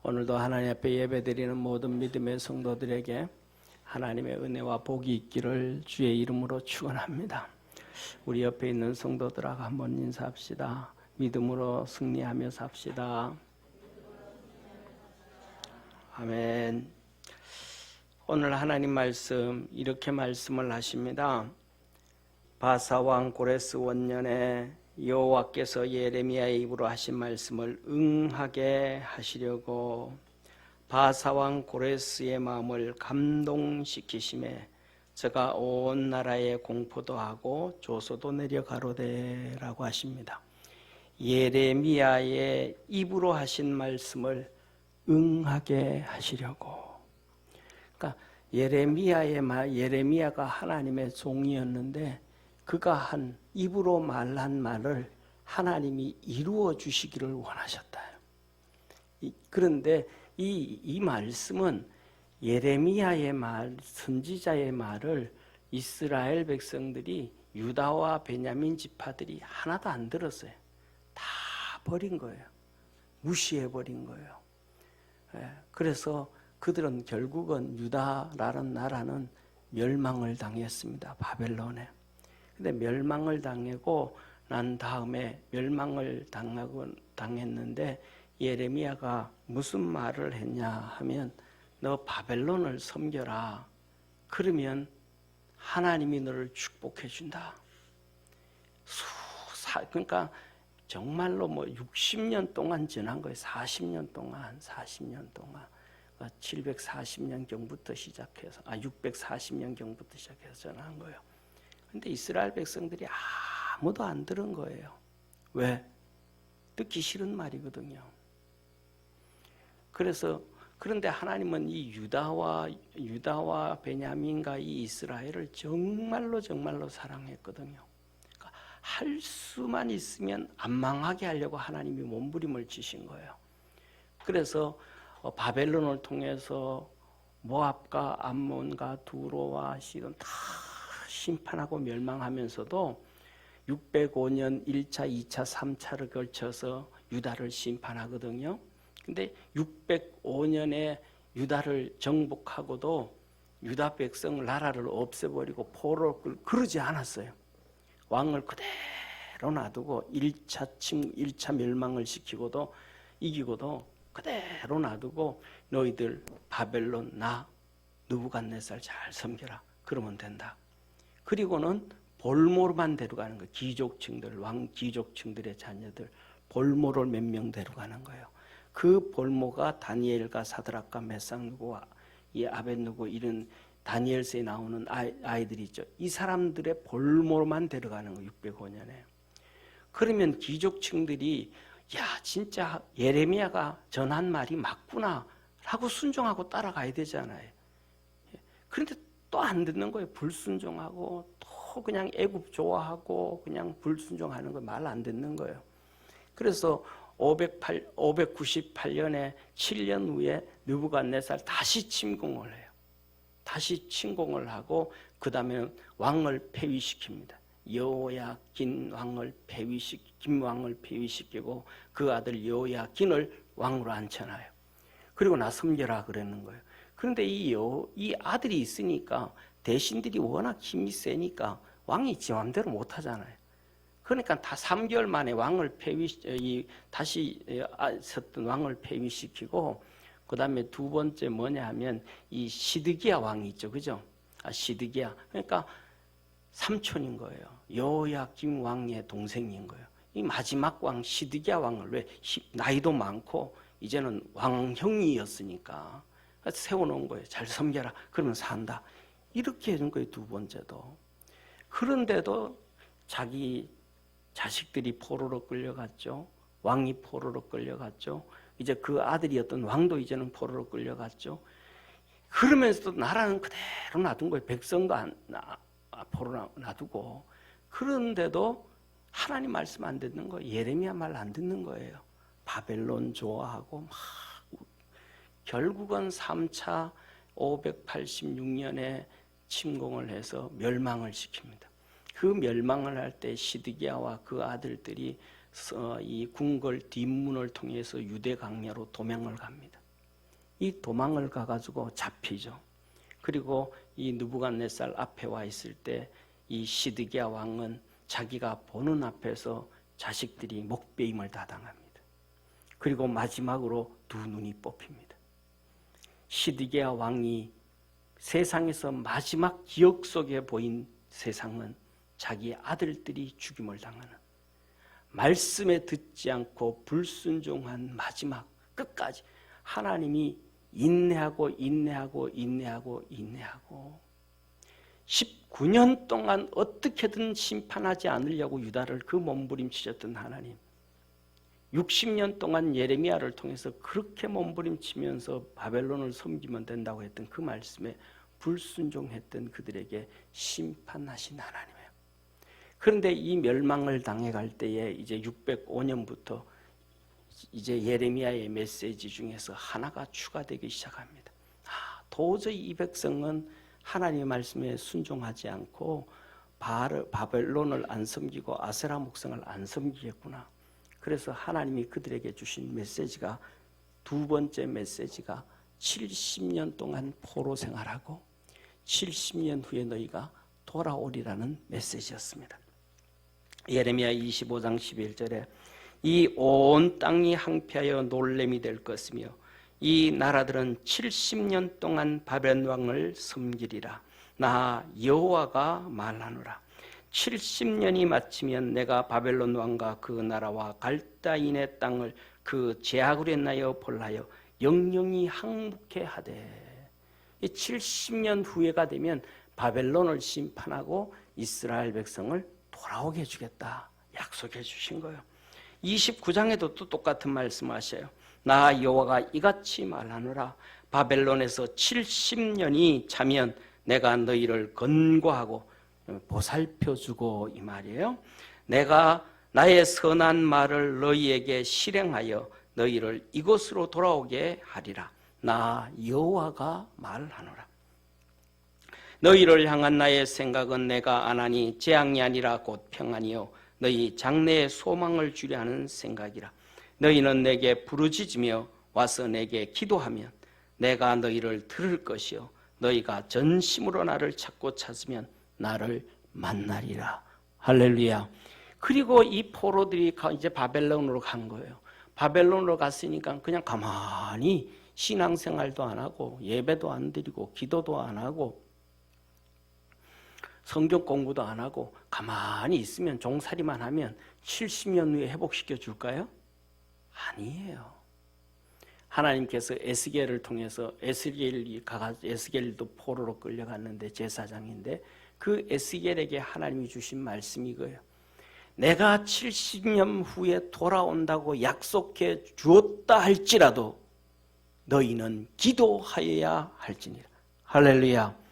오늘도 하나님 앞에 예배드리는 모든 믿음의 성도들에게 하나님의 은혜와 복이 있기를 주의 이름으로 축원합니다. 우리 옆에 있는 성도들하고 한번 인사합시다. 믿음으로 승리하며 삽시다. 아멘. 오늘 하나님 말씀 이렇게 말씀을 하십니다. 바사왕 고레스 원년에 여호와께서 예레미야의 입으로 하신 말씀을 응하게 하시려고 바사왕 고레스의 마음을 감동시키심에 저가 온 나라에 공포도 하고 조소도 내려가로되 라고 하십니다. 예레미야의 입으로 하신 말씀을 응하게 하시려고. 그러니까 예레미야가 하나님의 종이었는데 그가 한 입으로 말한 말을 하나님이 이루어 주시기를 원하셨다. 그런데 이 말씀은 예레미야의 말, 선지자의 말을 이스라엘 백성들이 유다와 베냐민 지파들이 하나도 안 들었어요. 다 버린 거예요. 무시해 버린 거예요. 그래서 그들은 결국은 유다라는 나라는 멸망을 당했습니다. 바벨론에. 근데 멸망을 당하고 난 다음에 멸망을 당했는데 예레미야가 무슨 말을 했냐 하면 너 바벨론을 섬겨라. 그러면 하나님이 너를 축복해 준다. 그러니까 정말로 60년 동안 지난 거예요. 40년 동안. 740년경부터 시작해서 640년경부터 시작해서 전한 거예요. 근데 이스라엘 백성들이 아무도 안 들은 거예요. 왜? 듣기 싫은 말이거든요. 그런데 하나님은 이 유다와 베냐민과 이 이스라엘을 정말로 사랑했거든요. 그러니까 할 수만 있으면 안 망하게 하려고 하나님이 몸부림을 치신 거예요. 그래서 바벨론을 통해서 모압과 암몬과 두로와 시돈 다 심판하고 멸망하면서도 605년 1차, 2차, 3차를 걸쳐서 유다를 심판하거든요. 근데 605년에 유다를 정복하고도 유다 백성 나라를 없애버리고 포로를 그러지 않았어요. 왕을 그대로 놔두고 1차 멸망을 시키고도 이기고도 그대로 놔두고 너희들 바벨론 나 느부갓네살 잘 섬겨라. 그러면 된다. 그리고는 볼모로만 데려가는 거예요. 귀족층들, 왕 귀족층들의 자녀들 볼모를 몇 명 데려가는 거예요. 그 볼모가 다니엘과 사드락과 메삭누고와 이 아벳누고 이런 다니엘서에 나오는 아이들이 있죠. 이 사람들의 볼모로만 데려가는 거예요. 605년에. 그러면 귀족층들이 야 진짜 예레미야가 전한 말이 맞구나 라고 순종하고 따라가야 되잖아요. 그런데 또 안 듣는 거예요. 불순종하고 또 그냥 애굽 좋아하고 그냥 불순종하는 거 말 안 듣는 거예요. 그래서 598년에 7년 후에 느부갓네살 다시 침공을 해요. 다시 침공을 하고 그 다음에 왕을 폐위시킵니다. 여호야긴 왕을 폐위시키고 그 아들 여호야긴을 왕으로 앉혀놔요. 그리고 나 섬겨라 그러는 거예요. 그런데 이 아들이 있으니까 대신들이 워낙 힘이 세니까 왕이 지 맘대로 못 하잖아요. 그러니까 다 3개월 만에 왕을 다시 섰던 왕을 폐위시키고 그 다음에 두 번째 뭐냐 하면 이 시드기야 왕이 있죠. 그죠? 시드기야. 그러니까 삼촌인 거예요. 여호야김 왕의 동생인 거예요. 이 마지막 왕 시드기야 왕을 왜 나이도 많고 이제는 왕형이었으니까 세워놓은 거예요. 잘 섬겨라. 그러면 산다. 이렇게 해준 거예요. 두 번째도. 그런데도 자기 자식들이 포로로 끌려갔죠. 왕이 포로로 끌려갔죠. 이제 그 아들이었던 왕도 이제는 포로로 끌려갔죠. 그러면서도 나라는 그대로 놔둔 거예요. 백성도 포로 놔두고. 그런데도 하나님 말씀 안 듣는 거예요. 예레미야 말 안 듣는 거예요. 바벨론 좋아하고 막 결국은 3차 586년에 침공을 해서 멸망을 시킵니다. 그 멸망을 할 때 시드기야와 그 아들들이 이 궁궐 뒷문을 통해서 유대 강야로 도망을 갑니다. 이 도망을 가가지고 잡히죠. 그리고 이 느부갓네살 앞에 와 있을 때 이 시드기야 왕은 자기가 보는 앞에서 자식들이 목베임을 다 당합니다. 그리고 마지막으로 두 눈이 뽑힙니다. 시드기야 왕이 세상에서 마지막 기억 속에 보인 세상은 자기 아들들이 죽임을 당하는, 말씀에 듣지 않고 불순종한 마지막 끝까지 하나님이 인내하고 19년 동안 어떻게든 심판하지 않으려고 유다를 그 몸부림치셨던 하나님, 60년 동안 예레미야를 통해서 그렇게 몸부림치면서 바벨론을 섬기면 된다고 했던 그 말씀에 불순종했던 그들에게 심판하신 하나님이에요. 그런데 이 멸망을 당해갈 때에 이제 605년부터 이제 예레미야의 메시지 중에서 하나가 추가되기 시작합니다. 도저히 이 백성은 하나님의 말씀에 순종하지 않고 바벨론을 안 섬기고 아세라 목성을 안 섬기겠구나. 그래서 하나님이 그들에게 주신 메시지가, 두 번째 메시지가 70년 동안 포로 생활하고 70년 후에 너희가 돌아오리라는 메시지였습니다. 예레미야 25장 11절에 이 온 땅이 항폐하여 놀램이 될 것이며 이 나라들은 70년 동안 바벨론 왕을 섬기리라. 나 여호와가 말하노라. 70년이 마치면 내가 바벨론 왕과 그 나라와 갈다인의 땅을 그 제약으로 인하여 벌하여 영영이 항복해 하되. 70년 후에가 되면 바벨론을 심판하고 이스라엘 백성을 돌아오게 해주겠다 약속해 주신 거예요. 29장에도 또 똑같은 말씀하셔요. 나 여호와가 이같이 말하노라. 바벨론에서 70년이 차면 내가 너희를 건고하고 보살펴주고, 이 말이에요. 내가 나의 선한 말을 너희에게 실행하여 너희를 이곳으로 돌아오게 하리라. 나 여호와가 말하노라. 너희를 향한 나의 생각은 내가 안 하니 재앙이 아니라 곧 평안이요 너희 장래에 소망을 주려 하는 생각이라. 너희는 내게 부르짖으며 와서 내게 기도하면 내가 너희를 들을 것이요 너희가 전심으로 나를 찾으면 나를 만나리라. 할렐루야. 그리고 이 포로들이 이제 바벨론으로 간 거예요. 바벨론으로 갔으니까 그냥 가만히 신앙생활도 안 하고 예배도 안 드리고 기도도 안 하고 성경 공부도 안 하고 가만히 있으면, 종살이만 하면 70년 후에 회복시켜 줄까요? 아니에요. 하나님께서 에스겔을 통해서, 에스겔도 포로로 끌려갔는데 제사장인데 그 에스겔에게 하나님이 주신 말씀이 이거예요. 내가 70년 후에 돌아온다고 약속해 주었다 할지라도 너희는 기도하여야 할지니라. 할렐루야.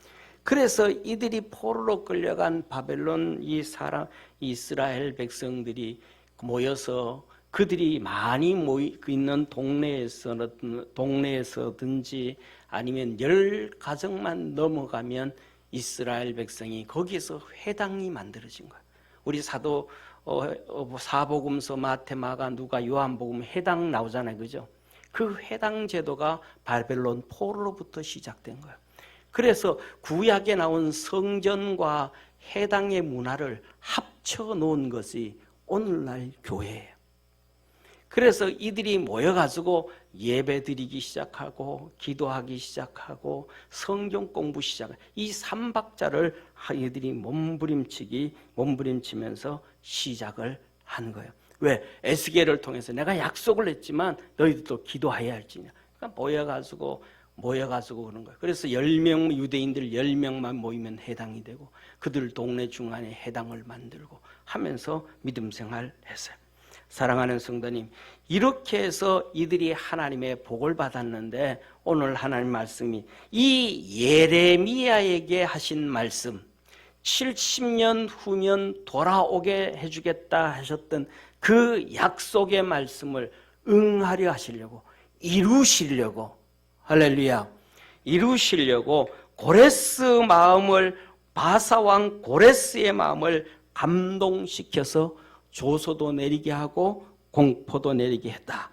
그래서 이들이 포로로 끌려간 바벨론 이스라엘 백성들이 모여서 그들이 많이 모여 있는 동네에서든지 아니면 10가정만 넘어가면 이스라엘 백성이 거기서 회당이 만들어진 거예요. 우리 사복음서 마태, 마가, 누가, 요한복음 회당 나오잖아요. 그죠? 그 회당 제도가 바벨론 포로로부터 시작된 거예요. 그래서 구약에 나온 성전과 회당의 문화를 합쳐 놓은 것이 오늘날 교회예요. 그래서 이들이 모여가지고 예배 드리기 시작하고 기도하기 시작하고 성경 공부 시작을, 이 삼박자를 이들이 몸부림치면서 시작을 한 거예요. 왜? 에스겔을 통해서 내가 약속을 했지만 너희들도 기도해야 할지냐. 그러니까 모여가지고 그런 거예요. 그래서 10명, 유대인들 10명만 모이면 해당이 되고 그들 동네 중간에 해당을 만들고 하면서 믿음 생활을 했어요. 사랑하는 성도님, 이렇게 해서 이들이 하나님의 복을 받았는데 오늘 하나님 말씀이 이 예레미야에게 하신 말씀, 70년 후면 돌아오게 해주겠다 하셨던 그 약속의 말씀을 응하려 하시려고, 이루시려고, 할렐루야, 이루시려고 고레스 마음을, 바사왕 고레스의 마음을 감동시켜서 조소도 내리게 하고 공포도 내리게 했다.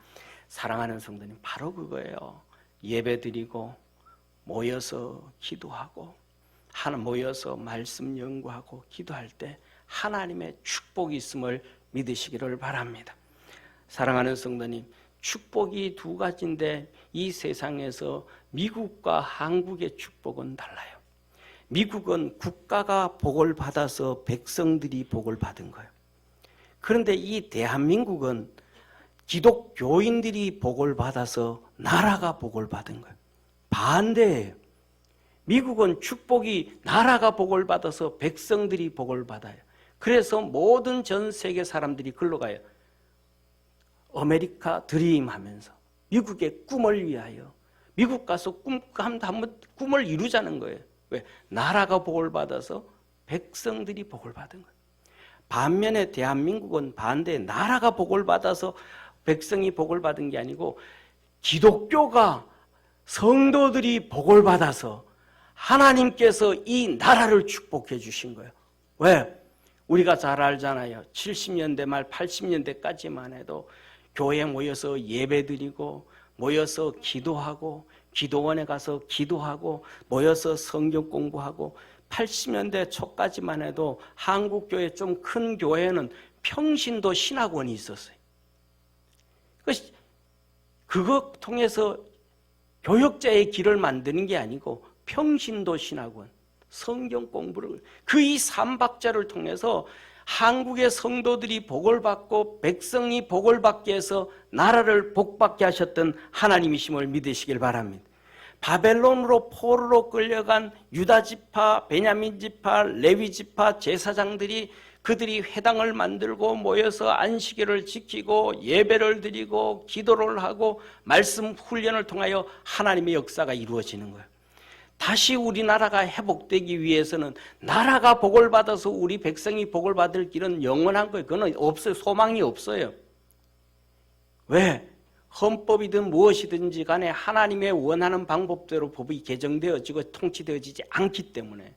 사랑하는 성도님, 바로 그거예요. 예배드리고 모여서 기도하고 모여서 말씀 연구하고 기도할 때 하나님의 축복이 있음을 믿으시기를 바랍니다. 사랑하는 성도님, 축복이 두 가지인데 이 세상에서 미국과 한국의 축복은 달라요. 미국은 국가가 복을 받아서 백성들이 복을 받은 거예요. 그런데 이 대한민국은 기독교인들이 복을 받아서 나라가 복을 받은 거예요. 반대예요. 미국은 축복이 나라가 복을 받아서 백성들이 복을 받아요. 그래서 모든 전 세계 사람들이 글로 가요. 아메리카 드림 하면서 미국의 꿈을 위하여 미국 가서 한번 꿈을 이루자는 거예요. 왜? 나라가 복을 받아서 백성들이 복을 받은 거예요. 반면에 대한민국은 반대, 나라가 복을 받아서 백성이 복을 받은 게 아니고 기독교가 성도들이 복을 받아서 하나님께서 이 나라를 축복해 주신 거예요. 왜? 우리가 잘 알잖아요. 70년대 말 80년대까지만 해도 교회에 모여서 예배드리고 모여서 기도하고 기도원에 가서 기도하고 모여서 성경 공부하고 80년대 초까지만 해도 한국 교회 좀 큰 교회는 평신도 신학원이 있었어요. 그거 통해서 교역자의 길을 만드는 게 아니고 평신도 신학원, 성경 공부를 그 이 삼박자를 통해서 한국의 성도들이 복을 받고 백성이 복을 받게 해서 나라를 복받게 하셨던 하나님이심을 믿으시길 바랍니다. 바벨론으로 포로로 끌려간 유다 지파, 베냐민 지파, 레위 지파 제사장들이 그들이 회당을 만들고 모여서 안식일을 지키고 예배를 드리고 기도를 하고 말씀 훈련을 통하여 하나님의 역사가 이루어지는 거예요. 다시 우리나라가 회복되기 위해서는 나라가 복을 받아서 우리 백성이 복을 받을 길은 영원한 거예요. 그건 없어요. 소망이 없어요. 왜? 헌법이든 무엇이든지 간에 하나님의 원하는 방법대로 법이 개정되어지고 통치되어지지 않기 때문에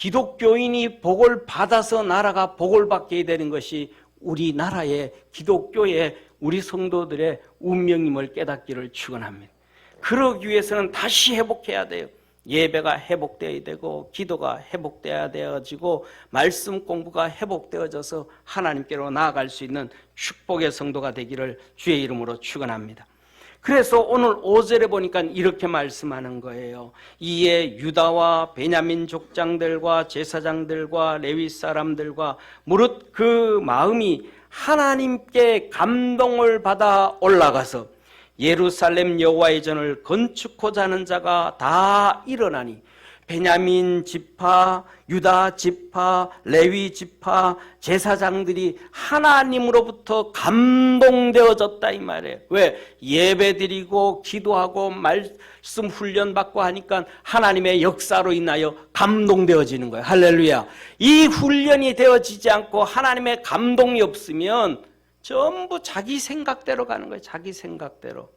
기독교인이 복을 받아서 나라가 복을 받게 되는 것이 우리나라의 기독교의 우리 성도들의 운명임을 깨닫기를 축원합니다. 그러기 위해서는 다시 회복해야 돼요. 예배가 회복되어야 되고 기도가 회복되어야 되어지고 말씀 공부가 회복되어져서 하나님께로 나아갈 수 있는 축복의 성도가 되기를 주의 이름으로 축원합니다. 그래서 오늘 5절에 보니까 이렇게 말씀하는 거예요. 이에 유다와 베냐민 족장들과 제사장들과 레위 사람들과 무릇 그 마음이 하나님께 감동을 받아 올라가서 예루살렘 여호와의 전을 건축하고자 하는 자가 다 일어나니 베냐민 지파, 유다 지파, 레위 지파, 제사장들이 하나님으로부터 감동되어졌다 이 말이에요. 왜? 예배드리고 기도하고 말씀 훈련 받고 하니까 하나님의 역사로 인하여 감동되어지는 거예요. 할렐루야. 이 훈련이 되어지지 않고 하나님의 감동이 없으면 전부 자기 생각대로 가는 거예요. 자기 생각대로.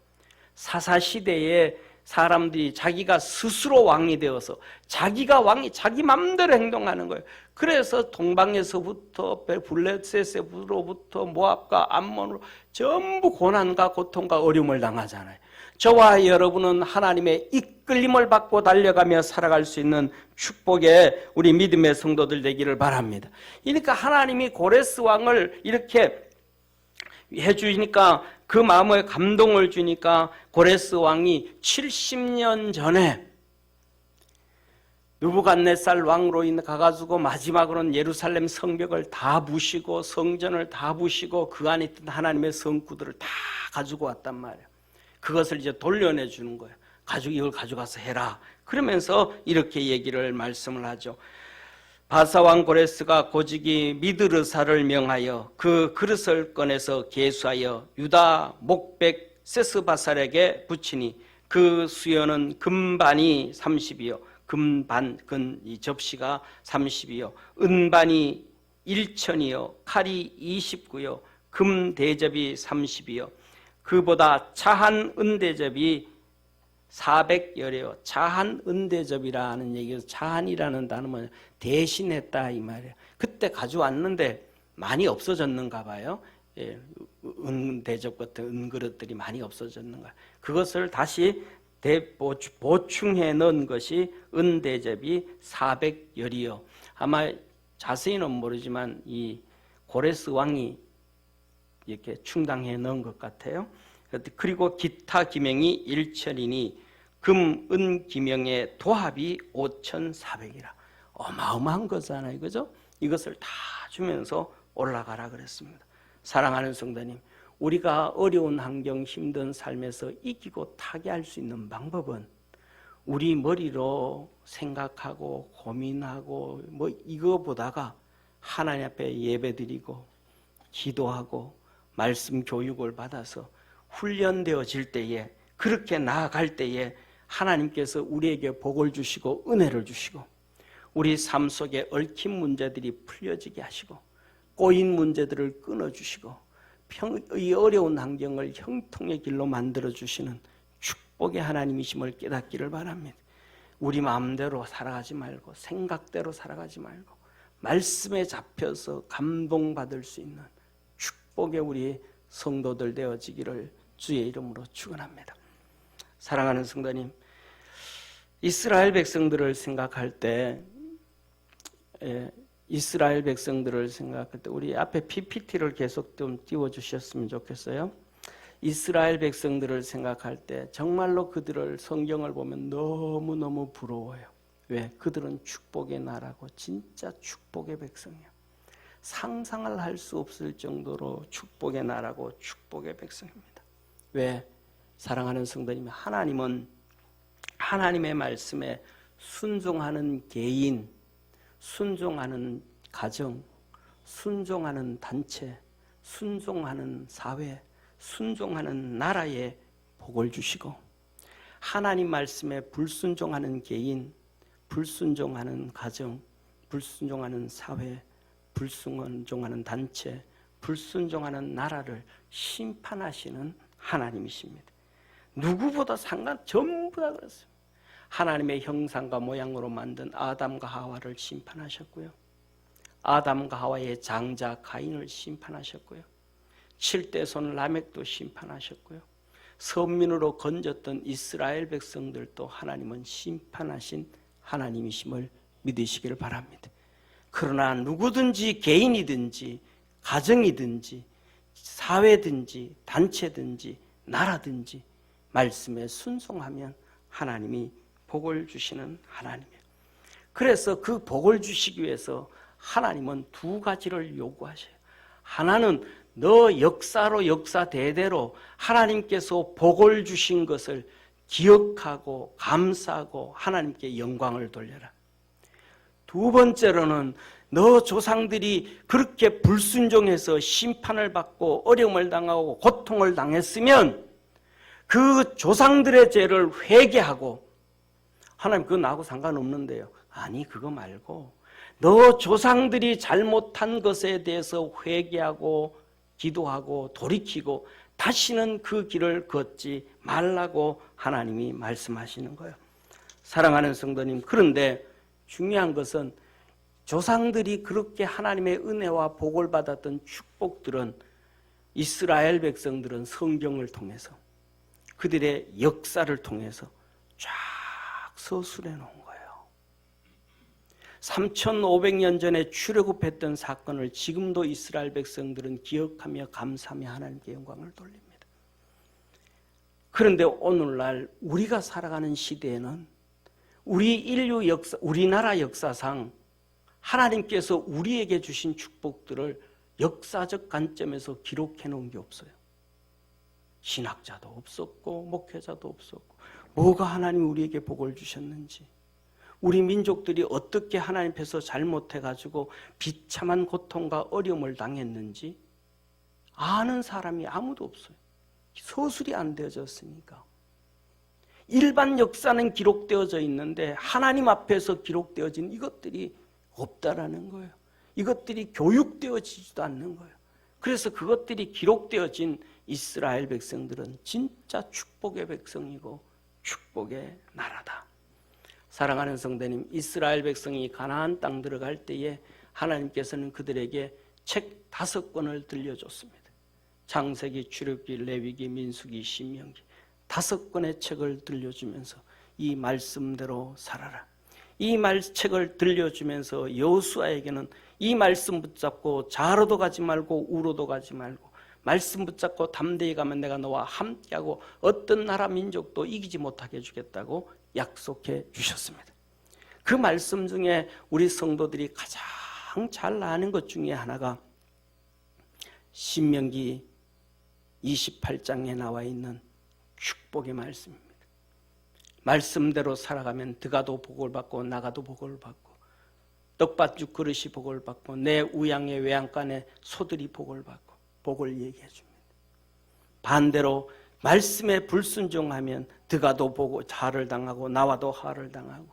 사사시대에 사람들이 자기가 스스로 왕이 되어서 자기가 왕이 자기 마음대로 행동하는 거예요. 그래서 동방에서부터 블레셋으로부터 모압과 암몬으로 전부 고난과 고통과 어려움을 당하잖아요. 저와 여러분은 하나님의 이끌림을 받고 달려가며 살아갈 수 있는 축복의 우리 믿음의 성도들 되기를 바랍니다. 그러니까 하나님이 고레스 왕을 이렇게 해주니까 그 마음에 감동을 주니까 고레스 왕이 70년 전에 느부갓네살 왕으로 가가지고 마지막으로는 예루살렘 성벽을 다 부시고 성전을 다 부시고 그 안에 있던 하나님의 성구들을 다 가지고 왔단 말이에요. 그것을 이제 돌려내주는 거예요. 이걸 가져가서 해라. 그러면서 이렇게 말씀을 하죠. 바사왕 고레스가 고지기 미드르사를 명하여 그 그릇을 꺼내서 계수하여 유다 목백 세스바살에게 붙이니 그 수여는 금반이 30이요 이 접시가 30이요 은반이 1천이요 칼이 29요 금 대접이 30이요 그보다 차한 은대접이 400여래요. 차한 은대접이라는 얘기에서 차한이라는 단어는 대신했다 이 말이에요. 그때 가져왔는데 많이 없어졌는가 봐요. 은대접 같은 은그릇들이 많이 없어졌는 거야. 그것을 다시 보충해 넣은 것이 은대접이 400열이요. 아마 자세히는 모르지만 이 고레스 왕이 이렇게 충당해 넣은 것 같아요. 그리고 기타 기명이 1천이니 금, 은 기명의 도합이 5,400이라. 어마어마한 거잖아요. 그죠? 이것을 다 주면서 올라가라 그랬습니다. 사랑하는 성도님, 우리가 어려운 환경, 힘든 삶에서 이기고 타개할 수 있는 방법은 우리 머리로 생각하고 고민하고 뭐 이거보다가 하나님 앞에 예배드리고 기도하고 말씀 교육을 받아서 훈련되어질 때에, 그렇게 나아갈 때에 하나님께서 우리에게 복을 주시고 은혜를 주시고 우리 삶 속에 얽힌 문제들이 풀려지게 하시고 꼬인 문제들을 끊어주시고 이 어려운 환경을 형통의 길로 만들어주시는 축복의 하나님이심을 깨닫기를 바랍니다. 우리 마음대로 살아가지 말고 생각대로 살아가지 말고 말씀에 잡혀서 감동받을 수 있는 축복의 우리 성도들 되어지기를 주의 이름으로 축원합니다. 사랑하는 성도님, 이스라엘 백성들을 생각할 때 우리 앞에 PPT를 계속 좀 띄워주셨으면 좋겠어요. 이스라엘 백성들을 생각할 때 정말로 그들을 성경을 보면 너무너무 부러워요. 왜? 그들은 축복의 나라고 진짜 축복의 백성이에요. 상상을 할 수 없을 정도로 축복의 나라고 축복의 백성입니다. 왜? 사랑하는 성도님, 하나님은 하나님의 말씀에 순종하는 개인, 순종하는 가정, 순종하는 단체, 순종하는 사회, 순종하는 나라에 복을 주시고, 하나님 말씀에 불순종하는 개인, 불순종하는 가정, 불순종하는 사회, 불순종하는 단체, 불순종하는 나라를 심판하시는 하나님이십니다. 누구보다 전부 다 그렇습니다. 하나님의 형상과 모양으로 만든 아담과 하와를 심판하셨고요. 아담과 하와의 장자 가인을 심판하셨고요. 7대 손 라멕도 심판하셨고요. 선민으로 건졌던 이스라엘 백성들도 하나님은 심판하신 하나님이심을 믿으시기를 바랍니다. 그러나 누구든지 개인이든지 가정이든지 사회든지 단체든지 나라든지 말씀에 순종하면 하나님이 복을 주시는 하나님이에요. 그래서 그 복을 주시기 위해서 하나님은 두 가지를 요구하셔요. 하나는 너 역사로 역사 대대로 하나님께서 복을 주신 것을 기억하고 감사하고 하나님께 영광을 돌려라. 두 번째로는 너 조상들이 그렇게 불순종해서 심판을 받고 어려움을 당하고 고통을 당했으면 그 조상들의 죄를 회개하고, 하나님 그거 나하고 상관없는데요. 아니, 그거 말고 너 조상들이 잘못한 것에 대해서 회개하고 기도하고 돌이키고 다시는 그 길을 걷지 말라고 하나님이 말씀하시는 거예요. 사랑하는 성도님, 그런데 중요한 것은 조상들이 그렇게 하나님의 은혜와 복을 받았던 축복들은 이스라엘 백성들은 성경을 통해서 그들의 역사를 통해서 쫙 서술해 놓은 거예요. 3,500년 전에 출애굽했던 사건을 지금도 이스라엘 백성들은 기억하며 감사하며 하나님께 영광을 돌립니다. 그런데 오늘날 우리가 살아가는 시대에는 우리 인류 역사, 우리나라 역사상 하나님께서 우리에게 주신 축복들을 역사적 관점에서 기록해 놓은 게 없어요. 신학자도 없었고 목회자도 없었고, 뭐가 하나님 우리에게 복을 주셨는지, 우리 민족들이 어떻게 하나님 앞에서 잘못해가지고 비참한 고통과 어려움을 당했는지 아는 사람이 아무도 없어요. 서술이 안 되어졌으니까. 일반 역사는 기록되어져 있는데 하나님 앞에서 기록되어진 이것들이 없다라는 거예요. 이것들이 교육되어지지도 않는 거예요. 그래서 그것들이 기록되어진 이스라엘 백성들은 진짜 축복의 백성이고 축복의 나라다. 사랑하는 성도님, 이스라엘 백성이 가나안 땅 들어갈 때에 하나님께서는 그들에게 책 5권을 들려줬습니다. 창세기, 출애굽기, 레위기, 민수기, 신명기 5권의 책을 들려주면서 이 말씀대로 살아라. 이 책을 들려주면서 여호수아에게는 이 말씀 붙잡고 좌로도 가지 말고 우로도 가지 말고 말씀 붙잡고 담대히 가면 내가 너와 함께하고 어떤 나라 민족도 이기지 못하게 해주겠다고 약속해 주셨습니다. 그 말씀 중에 우리 성도들이 가장 잘 아는 것 중에 하나가 신명기 28장에 나와 있는 축복의 말씀입니다. 말씀대로 살아가면 들어가도 복을 받고 나가도 복을 받고 떡받죽 그릇이 복을 받고 내 우양의 외양간에 소들이 복을 받고 복을 얘기해 줍니다. 반대로 말씀에 불순종하면 들어가도 보고 화를 당하고 나와도 화를 당하고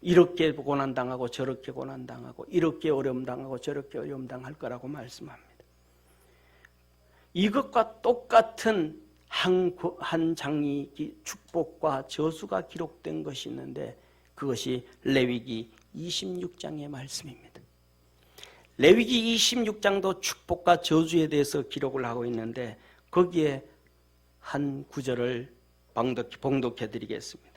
이렇게 고난당하고 저렇게 고난당하고 이렇게 어려움 당하고 저렇게 어려움 당할 거라고 말씀합니다. 이것과 똑같은 한 장이 축복과 저수가 기록된 것이 있는데 그것이 레위기 26장의 말씀입니다. 레위기 26장도 축복과 저주에 대해서 기록을 하고 있는데 거기에 한 구절을 봉독해 드리겠습니다.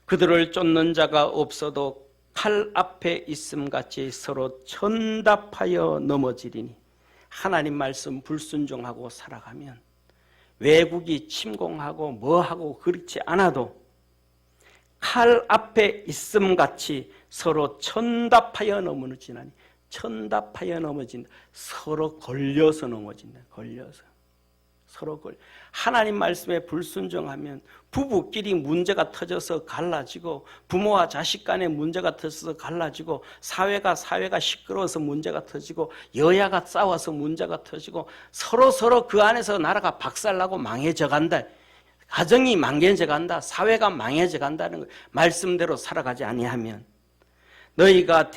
그들을 쫓는 자가 없어도 칼 앞에 있음같이 서로 천답하여 넘어지리니 하나님 말씀 불순종하고 살아가면 외국이 침공하고 뭐하고 그렇지 않아도 칼 앞에 있음같이 서로 천답하여 넘어지나니 천답하여 넘어진다. 서로 걸려서 넘어진다. 걸려서. 서로 하나님 말씀에 불순종하면 부부끼리 문제가 터져서 갈라지고 부모와 자식 간에 문제가 터져서 갈라지고 사회가 시끄러워서 문제가 터지고 여야가 싸워서 문제가 터지고 서로 그 안에서 나라가 박살나고 망해져 간다. 가정이 망해져 간다. 사회가 망해져 간다는 거예요. 말씀대로 살아가지 아니하면 너희가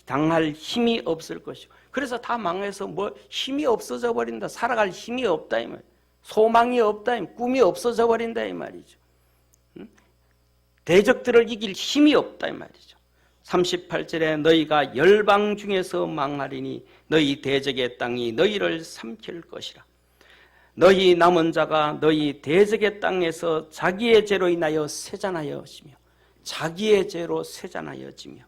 당할 힘이 없을 것이고 그래서 다 망해서 뭐 힘이 없어져 버린다. 살아갈 힘이 없다 이 말. 소망이 없다 이 말. 꿈이 없어져 버린다 이 말이죠. 대적들을 이길 힘이 없다 이 말이죠. 38절에 너희가 열방 중에서 망하리니 너희 대적의 땅이 너희를 삼킬 것이라. 너희 남은 자가 너희 대적의 땅에서 자기의 죄로 인하여 세잔하여지며 자기의 죄로 세잔하여지며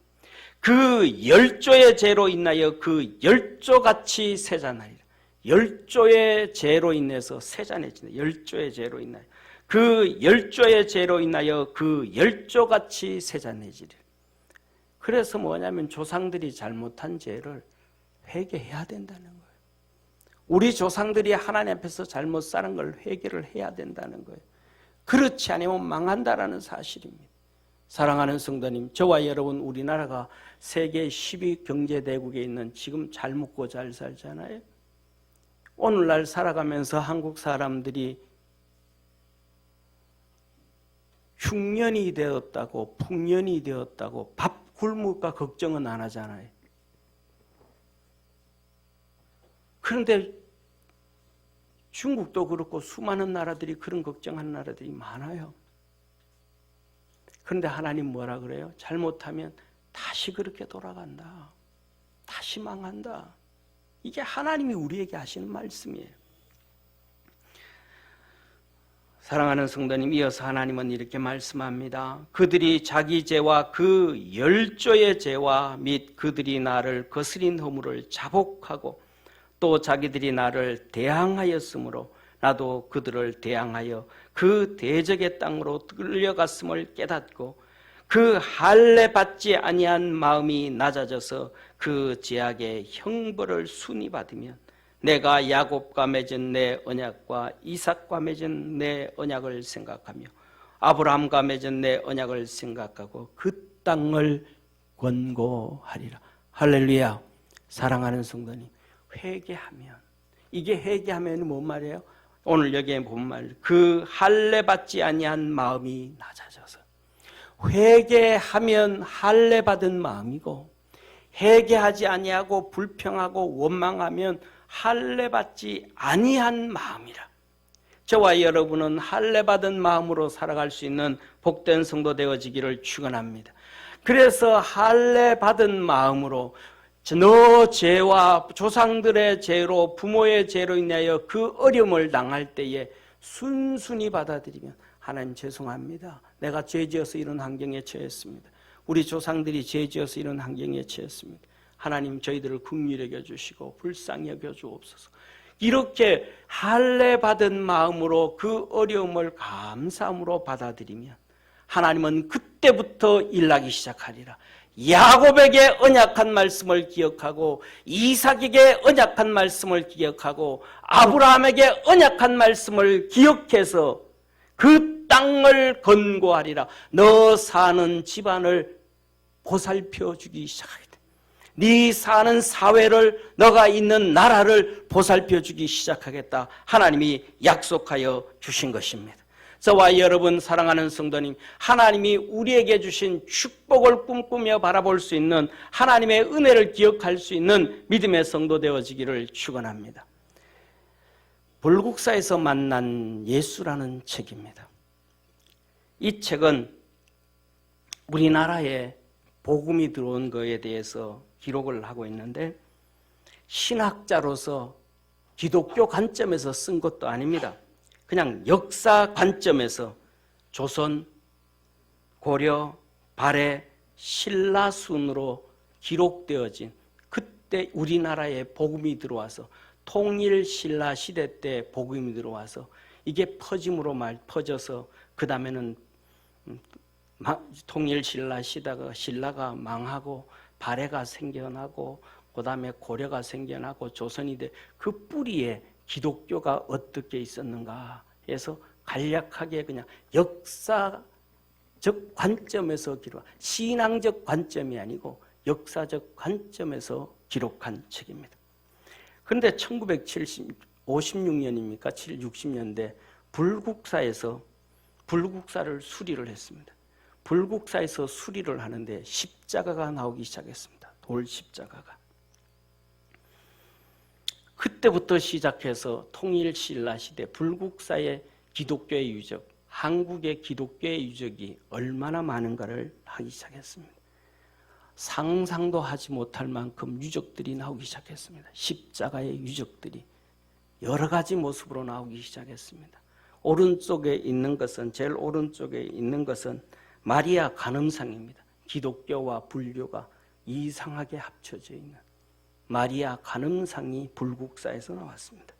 그 열조의 죄로 인하여 그 열조같이 세잔하리라. 열조의 죄로 인해서 세잔해진다. 열조의 죄로 인하여 그 열조의 죄로 인하여 그 열조같이 세잔해지리라. 그래서 뭐냐면 조상들이 잘못한 죄를 회개해야 된다는 거예요. 우리 조상들이 하나님 앞에서 잘못 사는 걸 회개를 해야 된다는 거예요. 그렇지 않으면 망한다라는 사실입니다. 사랑하는 성도님, 저와 여러분 우리나라가 세계 10위 경제대국에 있는 지금 잘 먹고 잘 살잖아요. 오늘날 살아가면서 한국 사람들이 흉년이 되었다고 풍년이 되었다고 밥 굶을까 걱정은 안 하잖아요. 그런데 중국도 그렇고 수많은 나라들이 그런 걱정하는 나라들이 많아요. 그런데 하나님 뭐라 그래요? 잘못하면 다시 그렇게 돌아간다. 다시 망한다. 이게 하나님이 우리에게 하시는 말씀이에요. 사랑하는 성도님, 이어서 하나님은 이렇게 말씀합니다. 그들이 자기 죄와 그 열조의 죄와 및 그들이 나를 거스린 허물을 자복하고 또 자기들이 나를 대항하였으므로 나도 그들을 대항하여 그 대적의 땅으로 끌려갔음을 깨닫고 그 할례 받지 아니한 마음이 낮아져서 그 죄악의 형벌을 순히 받으면 내가 야곱과 맺은 내 언약과 이삭과 맺은 내 언약을 생각하며 아브라함과 맺은 내 언약을 생각하고 그 땅을 권고하리라. 할렐루야. 사랑하는 성도님, 회개하면, 이게 회개하면 뭔 말이에요? 오늘 여기에 본 말, 그 할례 받지 아니한 마음이 낮아져서. 회개하면 할례 받은 마음이고, 회개하지 아니하고 불평하고 원망하면 할례 받지 아니한 마음이라. 저와 여러분은 할례 받은 마음으로 살아갈 수 있는 복된 성도 되어지기를 축원합니다. 그래서 할례 받은 마음으로 너 죄와 조상들의 죄로 부모의 죄로 인하여 그 어려움을 당할 때에 순순히 받아들이면 하나님 죄송합니다. 내가 죄지어서 이런 환경에 처했습니다. 우리 조상들이 죄지어서 이런 환경에 처했습니다. 하나님 저희들을 긍휼히 여겨주시고 불쌍히 여겨주옵소서. 이렇게 할례 받은 마음으로 그 어려움을 감사함으로 받아들이면 하나님은 그때부터 일하기 시작하리라. 야곱에게 언약한 말씀을 기억하고 이삭에게 언약한 말씀을 기억하고 아브라함에게 언약한 말씀을 기억해서 그 땅을 건고하리라. 너 사는 집안을 보살펴 주기 시작하겠다. 네 사는 사회를, 너가 있는 나라를 보살펴 주기 시작하겠다. 하나님이 약속하여 주신 것입니다. 저와 여러분 사랑하는 성도님, 하나님이 우리에게 주신 축복을 꿈꾸며 바라볼 수 있는 하나님의 은혜를 기억할 수 있는 믿음의 성도 되어지기를 축원합니다. 불국사에서 만난 예수라는 책입니다. 이 책은 우리나라에 복음이 들어온 것에 대해서 기록을 하고 있는데 신학자로서 기독교 관점에서 쓴 것도 아닙니다. 그냥 역사 관점에서 조선, 고려, 발해, 신라 순으로 기록되어진 그때 우리나라에 복음이 들어와서 통일 신라 시대 때 복음이 들어와서 이게 퍼져서 그 다음에는 통일 신라 시대가 신라가 망하고 발해가 생겨나고 그 다음에 고려가 생겨나고 조선이 돼 그 뿌리에 기독교가 어떻게 있었는가 해서 간략하게 그냥 역사적 관점에서 기록, 신앙적 관점이 아니고 역사적 관점에서 기록한 책입니다. 그런데 1956년입니까? 60년대 불국사에서 불국사를 수리를 했습니다. 불국사에서 수리를 하는데 십자가가 나오기 시작했습니다. 돌 십자가가. 그때부터 시작해서 통일신라 시대 불국사의 기독교의 유적, 한국의 기독교의 유적이 얼마나 많은가를 하기 시작했습니다. 상상도 하지 못할 만큼 유적들이 나오기 시작했습니다. 십자가의 유적들이 여러 가지 모습으로 나오기 시작했습니다. 오른쪽에 있는 것은, 제일 오른쪽에 있는 것은 마리아 간음상입니다. 기독교와 불교가 이상하게 합쳐져 있는 마리아 간음상이 불국사에서 나왔습니다.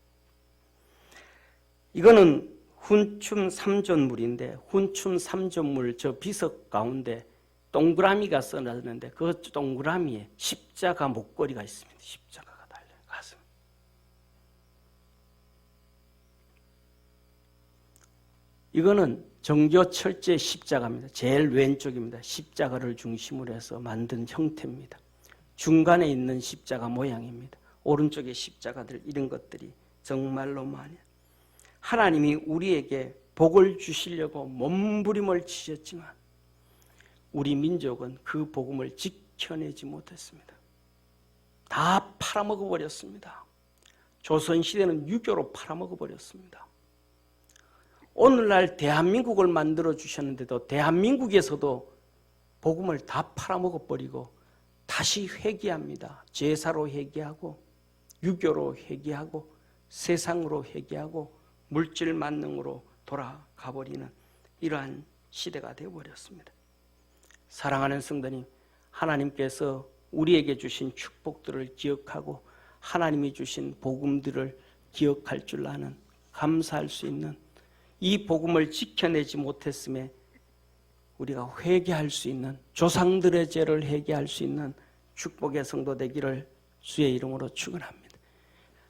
이거는 훈춤 3존물인데 훈춤 3존물 저 비석 가운데 동그라미가 써놨는데 그 동그라미에 십자가 목걸이가 있습니다. 십자가가 달려요. 가슴. 이거는 정교 철제 십자가입니다. 제일 왼쪽입니다. 십자가를 중심으로 해서 만든 형태입니다. 중간에 있는 십자가 모양입니다. 오른쪽에 십자가들 이런 것들이 정말로 많이 하나님이 우리에게 복을 주시려고 몸부림을 치셨지만 우리 민족은 그 복음을 지켜내지 못했습니다. 다 팔아먹어 버렸습니다. 조선시대는 유교로 팔아먹어 버렸습니다. 오늘날 대한민국을 만들어 주셨는데도 대한민국에서도 복음을 다 팔아먹어 버리고 다시 회개합니다. 제사로 회개하고 유교로 회개하고 세상으로 회개하고 물질 만능으로 돌아가 버리는 이러한 시대가 되어버렸습니다. 사랑하는 성도님, 하나님께서 우리에게 주신 축복들을 기억하고 하나님이 주신 복음들을 기억할 줄 아는, 감사할 수 있는 이 복음을 지켜내지 못했음에 우리가 회개할 수 있는, 조상들의 죄를 회개할 수 있는 축복의 성도 되기를 주의 이름으로 축원합니다.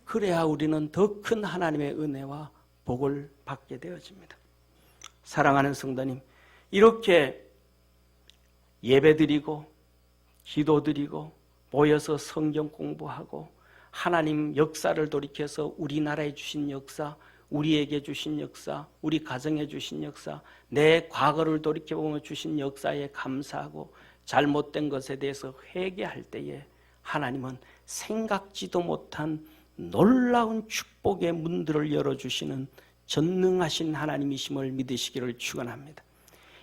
그래야 우리는 더 큰 하나님의 은혜와 복을 받게 되어집니다. 사랑하는 성도님, 이렇게 예배드리고 기도드리고 모여서 성경 공부하고 하나님 역사를 돌이켜서 우리나라에 주신 역사, 우리에게 주신 역사, 우리 가정에 주신 역사, 내 과거를 돌이켜보며 주신 역사에 감사하고 잘못된 것에 대해서 회개할 때에 하나님은 생각지도 못한 놀라운 축복의 문들을 열어주시는 전능하신 하나님이심을 믿으시기를 축원합니다.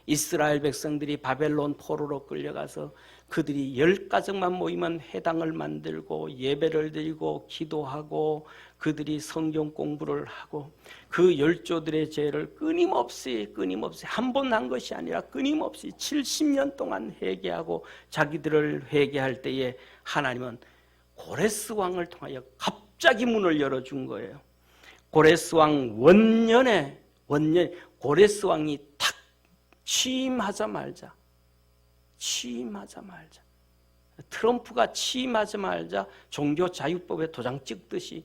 이스라엘 백성들이 바벨론 포로로 끌려가서 그들이 10가정만 모이면 회당을 만들고 예배를 드리고 기도하고 그들이 성경 공부를 하고 그 열조들의 죄를 끊임없이 한 번 한 것이 아니라 끊임없이 70년 동안 회개하고 자기들을 회개할 때에 하나님은 고레스 왕을 통하여 갑자기 문을 열어준 거예요. 고레스 왕 원년에 고레스 왕이 탁 취임하자마자 트럼프가 취임하자마자 종교자유법에 도장 찍듯이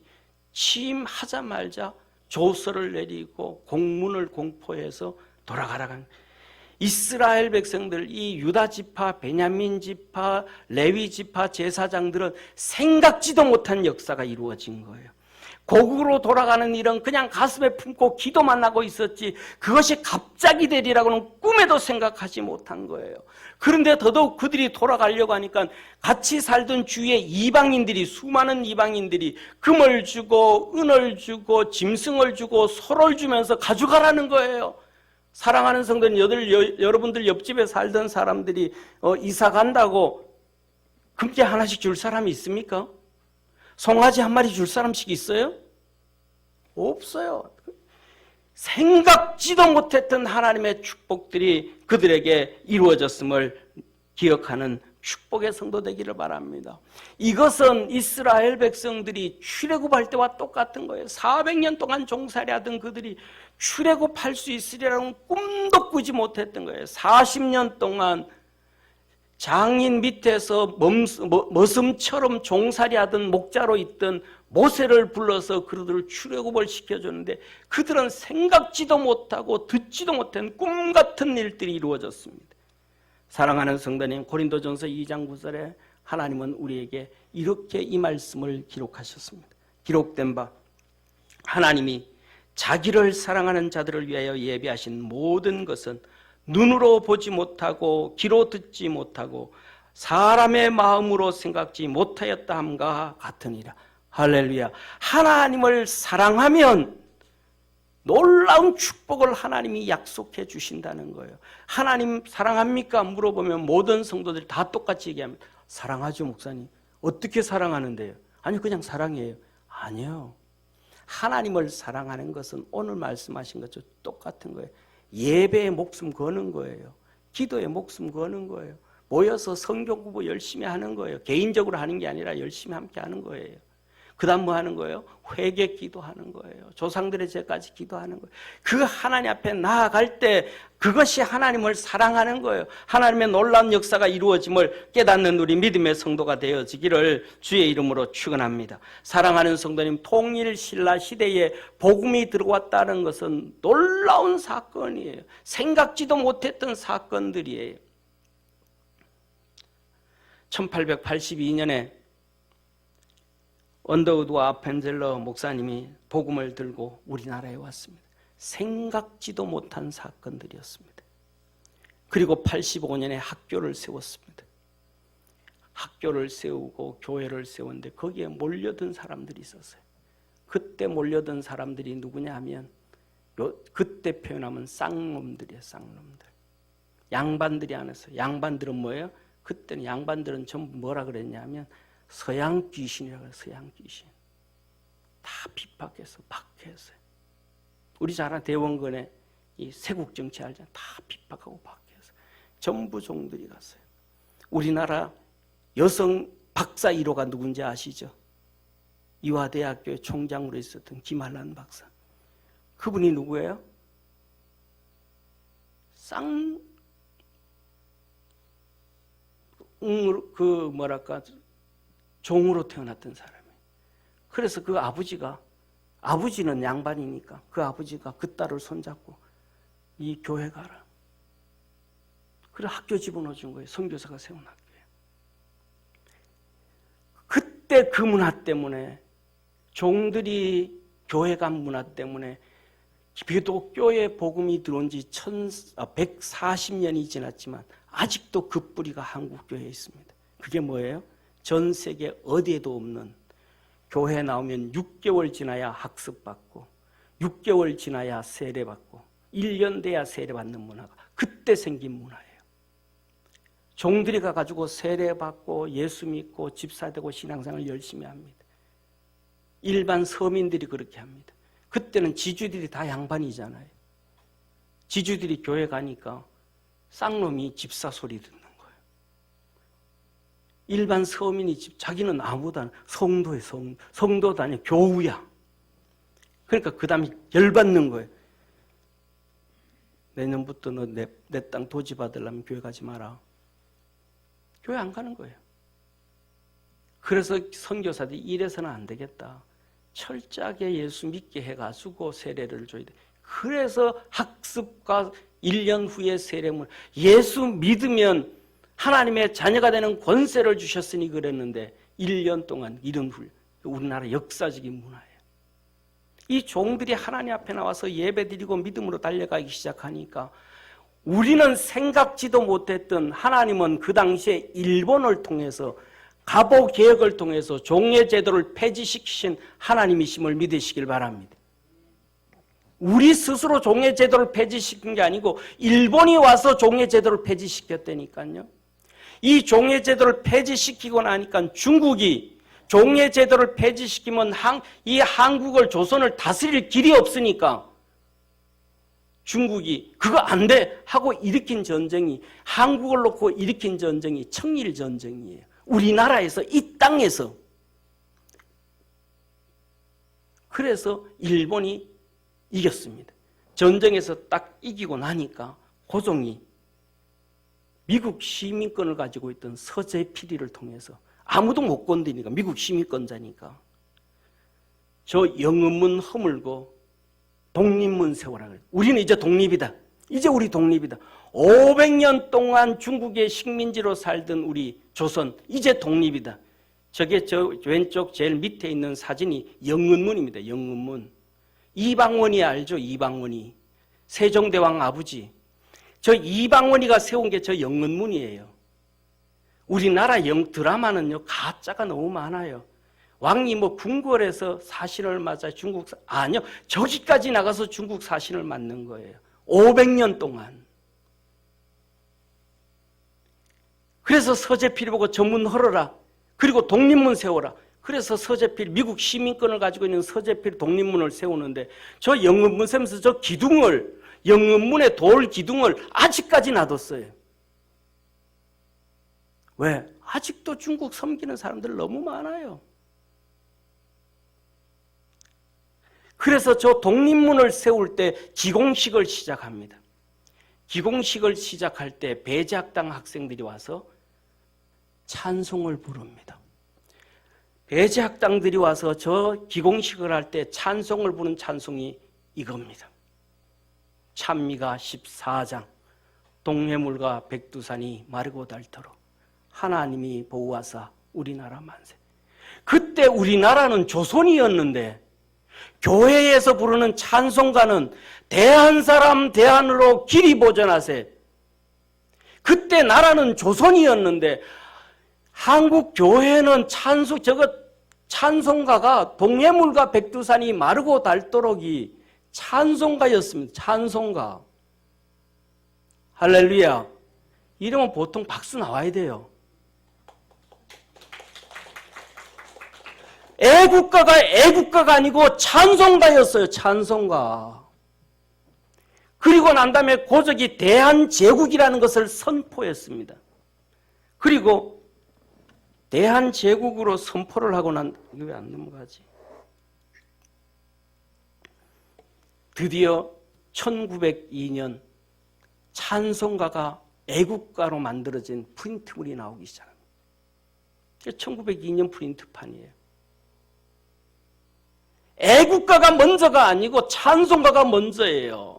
취임하자마자 조서를 내리고 공문을 공포해서 돌아가라고 하는 이스라엘 백성들, 이 유다 지파, 베냐민 지파, 레위 지파 제사장들은 생각지도 못한 역사가 이루어진 거예요. 고국으로 돌아가는 일은 그냥 가슴에 품고 기도만 하고 있었지 그것이 갑자기 되리라고는 꿈에도 생각하지 못한 거예요. 그런데 더더욱 그들이 돌아가려고 하니까 같이 살던 주위에 이방인들이, 수많은 이방인들이 금을 주고 은을 주고 짐승을 주고 소를 주면서 가져가라는 거예요. 사랑하는 성도님, 여러분들 옆집에 살던 사람들이 이사 간다고 금괴 하나씩 줄 사람이 있습니까? 송아지 한 마리 줄 사람씩 있어요? 없어요. 생각지도 못했던 하나님의 축복들이 그들에게 이루어졌음을 기억하는 축복의 성도 되기를 바랍니다. 이것은 이스라엘 백성들이 출애굽할 때와 똑같은 거예요. 400년 동안 종살이하던 그들이 출애굽할 수 있으리라는 꿈도 꾸지 못했던 거예요. 40년 동안 장인 밑에서 머슴처럼 종살이하던 목자로 있던 모세를 불러서 그들을 출애굽을 시켜줬는데 그들은 생각지도 못하고 듣지도 못한 꿈같은 일들이 이루어졌습니다. 사랑하는 성도님, 고린도전서 2장 9절에 하나님은 우리에게 이렇게 이 말씀을 기록하셨습니다. 기록된 바 하나님이 자기를 사랑하는 자들을 위하여 예비하신 모든 것은 눈으로 보지 못하고 귀로 듣지 못하고 사람의 마음으로 생각지 못하였다 함과 같으니라. 할렐루야. 하나님을 사랑하면 놀라운 축복을 하나님이 약속해 주신다는 거예요. 하나님 사랑합니까? 물어보면 모든 성도들이 다 똑같이 얘기합니다. 사랑하죠, 목사님. 어떻게 사랑하는데요? 아니, 그냥 사랑해요. 아니요. 하나님을 사랑하는 것은 오늘 말씀하신 것과 똑같은 거예요. 예배에 목숨 거는 거예요. 기도에 목숨 거는 거예요. 모여서 성경 공부 열심히 하는 거예요. 개인적으로 하는 게 아니라 열심히 함께 하는 거예요. 그 다음 뭐 하는 거예요? 회개 기도하는 거예요. 조상들의 죄까지 기도하는 거예요. 그 하나님 앞에 나아갈 때 그것이 하나님을 사랑하는 거예요. 하나님의 놀라운 역사가 이루어짐을 깨닫는 우리 믿음의 성도가 되어지기를 주의 이름으로 축원합니다. 사랑하는 성도님, 통일 신라 시대에 복음이 들어왔다는 것은 놀라운 사건이에요. 생각지도 못했던 사건들이에요. 1882년에 언더우드와 아펜젤러 목사님이 복음을 들고 우리나라에 왔습니다. 생각지도 못한 사건들이었습니다. 그리고 85년에 학교를 세웠습니다. 학교를 세우고 교회를 세웠는데 거기에 몰려든 사람들이 있었어요. 그때 몰려든 사람들이 누구냐 하면 그때 표현하면 쌍놈들이에요. 쌍놈들. 양반들이 안 했어요. 양반들은 뭐예요? 그때는 양반들은 전부 뭐라 그랬냐면 서양 귀신이라고 해요. 서양 귀신. 다 핍박해서 박해했어요. 우리 잘 아는 대원군의 이 세국 정치 알잖아요. 다 핍박하고 박해해서 전부 종들이 갔어요. 우리나라 여성 박사 1호가 누군지 아시죠? 이화대학교의 총장으로 있었던 김한란 박사. 그분이 누구예요? 종으로 태어났던 사람이에요. 그래서 그 아버지는 양반이니까 그 아버지가 그 딸을 손잡고 이 교회 가라. 그래 학교 집어넣어준 거예요. 선교사가 세운 학교예요. 그때 그 문화 때문에 종들이 교회 간 문화 때문에 기독교의 복음이 들어온 지 140년이 지났지만 아직도 그 뿌리가 한국 교회에 있습니다. 그게 뭐예요? 전 세계 어디에도 없는 교회 나오면 6개월 지나야 학습받고 6개월 지나야 세례받고 1년 돼야 세례받는 문화가 그때 생긴 문화예요. 종들이 가가지고 세례받고 예수 믿고 집사되고 신앙생활을 열심히 합니다. 일반 서민들이 그렇게 합니다. 그때는 지주들이 다 양반이잖아요. 지주들이 교회 가니까 쌍놈이 집사 소리 듣는 거예요. 일반 서민이 자기는 아무도 안, 성도도 아니야, 교우야. 그러니까 그 다음에 열받는 거예요. 내년부터 너 내 땅 도지 받으려면 교회 가지 마라. 교회 안 가는 거예요. 그래서 선교사들이 이래서는 안 되겠다. 철저하게 예수 믿게 해가지고 세례를 줘야 돼. 그래서 학습과 1년 후에 세례문, 예수 믿으면 하나님의 자녀가 되는 권세를 주셨으니 그랬는데 1년 동안 이런 우리나라 역사적인 문화예요. 이 종들이 하나님 앞에 나와서 예배드리고 믿음으로 달려가기 시작하니까 우리는 생각지도 못했던, 하나님은 그 당시에 일본을 통해서 갑오 개혁을 통해서 종예 제도를 폐지시키신 하나님이심을 믿으시길 바랍니다. 우리 스스로 종예 제도를 폐지시킨 게 아니고 일본이 와서 종예 제도를 폐지시켰다니까요. 이 종예 제도를 폐지시키고 나니까 중국이 종예 제도를 폐지시키면 이 한국을, 조선을 다스릴 길이 없으니까 중국이 그거 안 돼 하고 일으킨 전쟁이, 한국을 놓고 일으킨 전쟁이 청일전쟁이에요. 우리나라에서, 이 땅에서. 그래서 일본이 이겼습니다. 전쟁에서 딱 이기고 나니까 고종이 미국 시민권을 가지고 있던 서재필이를 통해서, 아무도 못 건드리니까, 미국 시민권자니까, 저 영음문 허물고 독립문 세워라 그래요. 우리는 이제 독립이다. 이제 우리 독립이다. 500년 동안 중국의 식민지로 살던 우리 조선, 이제 독립이다. 저게 저 왼쪽 제일 밑에 있는 사진이 영은문입니다. 영은문. 이방원이 알죠? 이방원이. 세종대왕 아버지. 저 이방원이가 세운 게 저 영은문이에요. 우리나라 드라마는요, 가짜가 너무 많아요. 왕이 뭐 궁궐에서 사신을 맞아 중국, 아니요. 저기까지 나가서 중국 사신을 맞는 거예요. 500년 동안. 그래서 서재필이 보고 저 문 헐어라. 그리고 독립문 세워라. 그래서 서재필, 미국 시민권을 가지고 있는 서재필 독립문을 세우는데 저 영음문 세면서 저 기둥을, 영음문의 돌 기둥을 아직까지 놔뒀어요. 왜? 아직도 중국 섬기는 사람들 너무 많아요. 그래서 저 독립문을 세울 때 기공식을 시작합니다. 기공식을 시작할 때 배제학당 학생들이 와서 찬송을 부릅니다. 배제학당들이 와서 저 기공식을 할 때 찬송을 부른 찬송이 이겁니다. 찬미가 14장, 동해물과 백두산이 마르고 닳도록 하나님이 보호하사 우리나라 만세. 그때 우리나라는 조선이었는데 교회에서 부르는 찬송가는 대한 사람 대한으로 길이 보전하세. 그때 나라는 조선이었는데 한국 교회는 찬송가가 동해물과 백두산이 마르고 닳도록이 찬송가였습니다. 찬송가. 할렐루야. 이러면 보통 박수 나와야 돼요. 애국가가 아니고 찬송가였어요. 찬송가. 그리고 난 다음에 고적이 대한제국이라는 것을 선포했습니다. 그리고 대한제국으로 선포를 하고 난, 이거 왜 안 넘어가지? 드디어 1902년 찬송가가 애국가로 만들어진 프린트물이 나오기 시작합니다. 1902년 프린트판이에요. 애국가가 먼저가 아니고 찬송가가 먼저예요.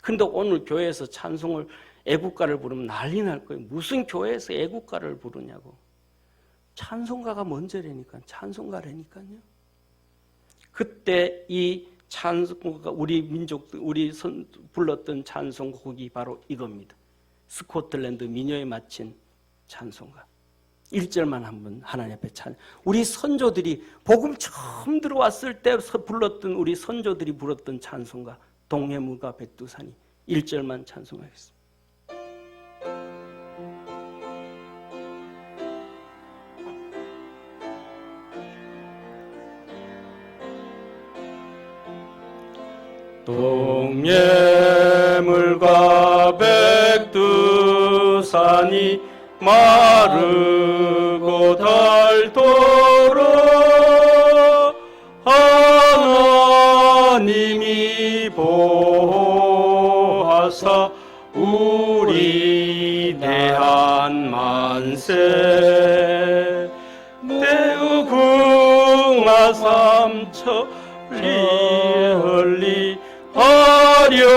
근데 오늘 교회에서 찬송을, 애국가를 부르면 난리 날 거예요. 무슨 교회에서 애국가를 부르냐고. 찬송가가 먼저라니까, 찬송가라니까요. 그때 이 찬송가, 우리 불렀던 찬송곡이 바로 이겁니다. 스코틀랜드 민요에 맞춘 찬송가. 1절만 한번 하나님 앞에 우리 선조들이 복음 처음 들어왔을 때 불렀던, 우리 선조들이 불렀던 찬송가, 동해물과 백두산이. 1절만 찬송하겠습니다. 홍예물과 백두산이 마르고 닳도록 하나님이 보호하사 우리 대한 만세 대우궁하 삼천리 하려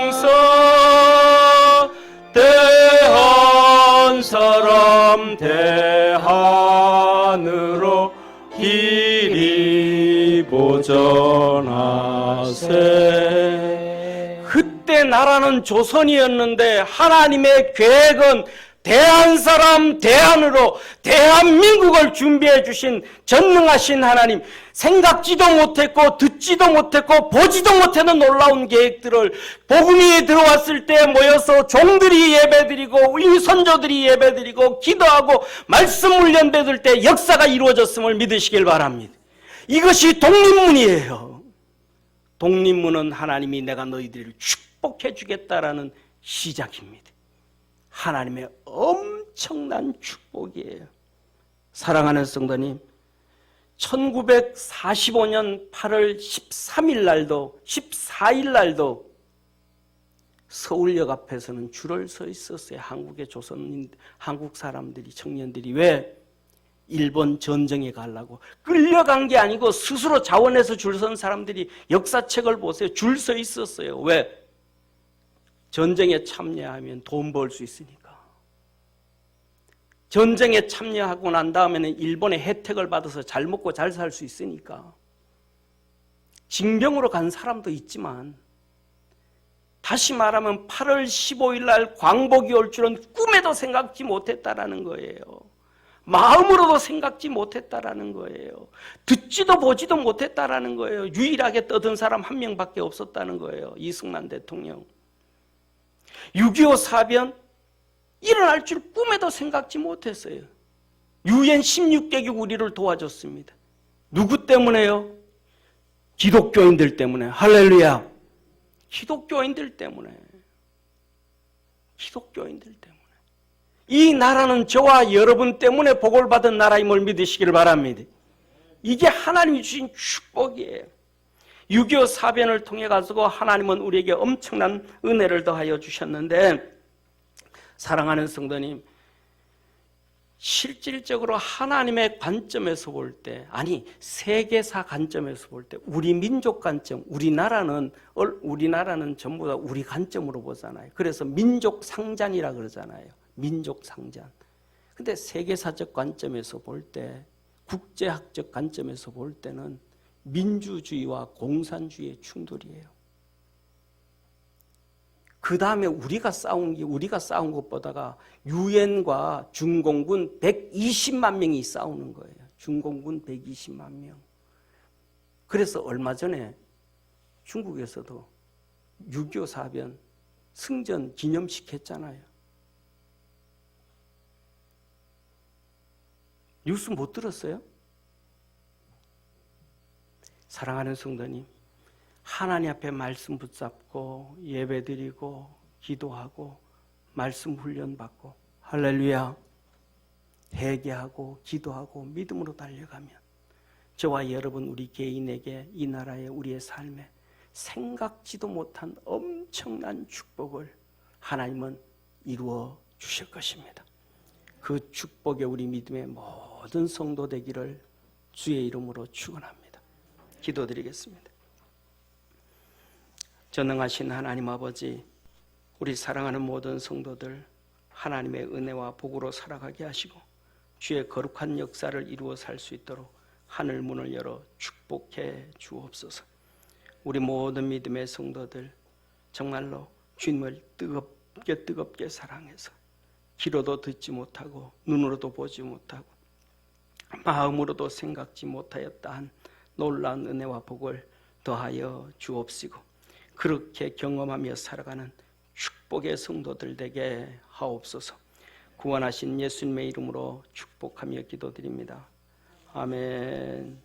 항상 대한 사람 대한으로 길이 보전하세. 그때 나라는 조선이었는데 하나님의 계획은 대한 사람 대한으로 대한민국을 준비해 주신 전능하신 하나님, 생각지도 못했고 듣지도 못했고 보지도 못하는 놀라운 계획들을 복음이 들어왔을 때 모여서 종들이 예배드리고 우리 선조들이 예배드리고 기도하고 말씀 훈련 받을 때 역사가 이루어졌음을 믿으시길 바랍니다. 이것이 독립문이에요. 독립문은 하나님이 내가 너희들을 축복해 주겠다라는 시작입니다. 하나님의 엄청난 축복이에요. 사랑하는 성도님, 1945년 8월 13일 날도 14일 날도 서울역 앞에서는 줄을 서 있었어요. 한국의 한국 사람들이, 청년들이. 왜? 일본 전쟁에 가려고. 끌려간 게 아니고 스스로 자원해서 줄 선 사람들이 역사책을 보세요. 줄 서 있었어요. 왜? 전쟁에 참여하면 돈 벌 수 있으니까. 전쟁에 참여하고 난 다음에는 일본의 혜택을 받아서 잘 먹고 잘 살 수 있으니까. 징병으로 간 사람도 있지만, 다시 말하면 8월 15일 날 광복이 올 줄은 꿈에도 생각지 못했다라는 거예요. 마음으로도 생각지 못했다라는 거예요. 듣지도 보지도 못했다라는 거예요. 유일하게 떠든 사람 한 명밖에 없었다는 거예요. 이승만 대통령. 6.25 사변 일어날 줄 꿈에도 생각지 못했어요. 유엔 16개국 우리를 도와줬습니다. 누구 때문에요? 기독교인들 때문에. 할렐루야. 기독교인들 때문에. 기독교인들 때문에. 이 나라는 저와 여러분 때문에 복을 받은 나라임을 믿으시기를 바랍니다. 이게 하나님이 주신 축복이에요. 6.25 사변을 통해 가지고 하나님은 우리에게 엄청난 은혜를 더하여 주셨는데, 사랑하는 성도님, 실질적으로 하나님의 관점에서 볼 때, 아니 세계사 관점에서 볼 때, 우리 민족 관점, 우리나라는 전부 다 우리 관점으로 보잖아요. 그래서 민족 상잔이라 그러잖아요. 민족 상잔. 근데 세계사적 관점에서 볼 때, 국제학적 관점에서 볼 때는 민주주의와 공산주의의 충돌이에요. 그 다음에 우리가 싸운 것보다가 유엔과 중공군 120만 명이 싸우는 거예요. 중공군 120만 명. 그래서 얼마 전에 중국에서도 6.25 사변 승전 기념식 했잖아요. 뉴스 못 들었어요? 사랑하는 성도님, 하나님 앞에 말씀 붙잡고 예배드리고 기도하고 말씀 훈련받고 할렐루야 회개하고 기도하고 믿음으로 달려가면 저와 여러분 우리 개인에게 이 나라에 우리의 삶에 생각지도 못한 엄청난 축복을 하나님은 이루어 주실 것입니다. 그 축복에 우리 믿음의 모든 성도 되기를 주의 이름으로 축원합니다. 기도드리겠습니다. 전능하신 하나님 아버지, 우리 사랑하는 모든 성도들 하나님의 은혜와 복으로 살아가게 하시고 주의 거룩한 역사를 이루어 살 수 있도록 하늘 문을 열어 축복해 주옵소서. 우리 모든 믿음의 성도들 정말로 주님을 뜨겁게 사랑해서 귀로도 듣지 못하고 눈으로도 보지 못하고 마음으로도 생각지 못하였다 한 놀라운 은혜와 복을 더하여 주옵시고 그렇게 경험하며 살아가는 축복의 성도들 되게 하옵소서. 구원하신 예수님의 이름으로 축복하며 기도드립니다. 아멘.